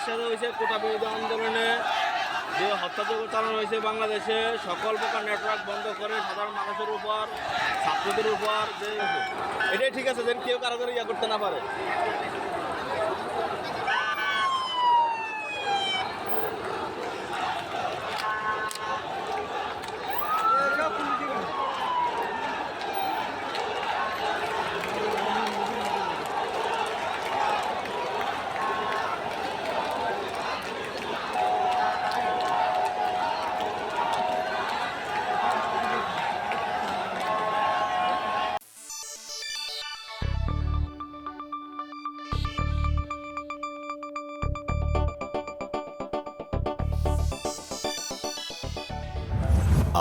সাথে হয়েছে কোটা বিরোধী আন্দোলনে যে হত্যাযজ্ঞ চালানো হয়েছে বাংলাদেশে সকল প্রকার নেটওয়ার্ক বন্ধ করে সাধারণ মানুষের উপর, ছাত্রদের উপর, যে এটাই ঠিক আছে যেন কেউ কারো করে ইয়া করতে না পারে।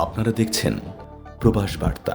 আপনারা দেখছেন প্রবাস বার্তা।